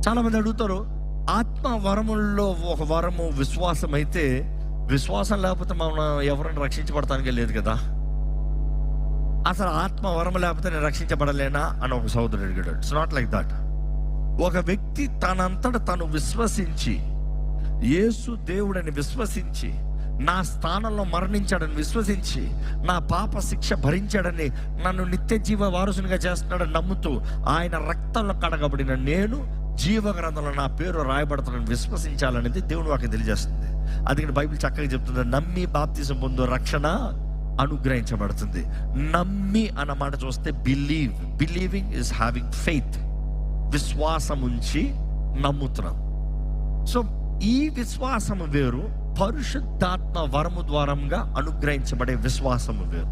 చాలా మంది అడుగుతారు, ఆత్మ వరముల్లో ఒక వరము విశ్వాసం అయితే, విశ్వాసం లేకపోతే మనం ఎవరైనా రక్షించబడటానికే లేదు కదా, అసలు ఆత్మ వరం లేకపోతే నేను రక్షించబడలేనా అని ఒక సోదరుడు అడిగాడు. It's not like that. ఒక వ్యక్తి తనంతట తను విశ్వసించి, యేసు దేవుడని విశ్వసించి, నా స్థానంలో మరణించాడని విశ్వసించి, నా పాప శిక్ష భరించాడని, నన్ను నిత్య జీవ వారసునిగా చేస్తున్నాడని నమ్ముతూ, ఆయన రక్తంలో కడగబడిన నేను జీవ గ్రంథంలో నా పేరు రాయబడతానని విశ్వసించాలనేది దేవుని వాక్యం తెలియజేస్తుంది. అందుకని బైబిల్ చక్కగా చెప్తుంది, నమ్మి బాప్తిజం పొందు రక్షణ అనుగ్రహించబడుతుంది. నమ్మి అన్నమాట చూస్తే believe, believing is having faith, విశ్వాసం ఉంచి నమ్ముతున్నాం. సో ఈ విశ్వాసము వేరు, పరిశుద్ధాత్మ వరము ద్వారంగా అనుగ్రహించబడే విశ్వాసము వేరు.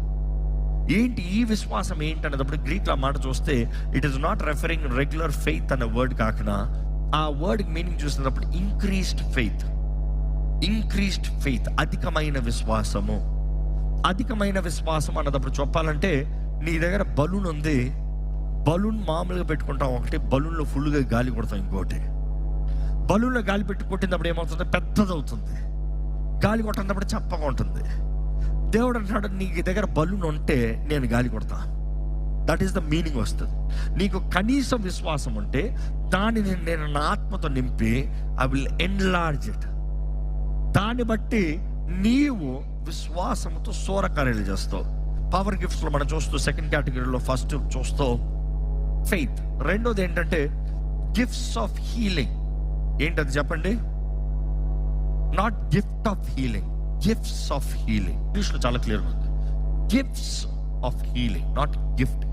ఏంటి ఈ విశ్వాసం ఏంటనేటప్పుడు గ్రీక్లో మాట చూస్తే, it is not referring regular faith అనే వర్డ్ కాకుండా, ఆ వర్డ్ మీనింగ్ చూసినప్పుడు ఇంక్రీస్డ్ ఫెయిత్. ఇంక్రీస్డ్ ఫెయిత్, అధికమైన విశ్వాసము. అధికమైన విశ్వాసం అన్నప్పుడు చెప్పాలంటే, నీ దగ్గర బలూన్ ఉంది, బలూన్ మామూలుగా పెట్టుకుంటాం ఒకటి, బలూన్లో ఫుల్గా గాలి కొడతాం ఇంకోటి. బలూన్లో గాలి పెట్టి కొట్టినప్పుడు ఏమవుతుంది, పెద్దదవుతుంది. గాలి కొట్టినప్పుడు చప్పగా ఉంటుంది. దేవుడు అంటాడు, నీ దగ్గర బలూన్ ఉంటే నేను గాలి కొడతా. దట్ ఈస్ ద మీనింగ్ వస్తుంది. నీకు కనీస విశ్వాసం ఉంటే దానిని నేను నా ఆత్మతో నింపి ఐ విల్ ఎన్లార్జ్ ఇట్. దాన్ని బట్టి నీవు విశ్వాసంతో సూరకార్యాలు చేస్తావు. పవర్ గిఫ్ట్స్లో మనం చూస్తూ సెకండ్ కేటగిరీలో ఫస్ట్ చూస్తావు ఫెయిత్. రెండోది ఏంటంటే గిఫ్ట్స్ ఆఫ్ హీలింగ్. ఏంటది చెప్పండి? Not gift of healing, gifts of healing. ఇంగ్లీష్లో చాలా క్లియర్గా ఉంది, gifts of healing, not gift.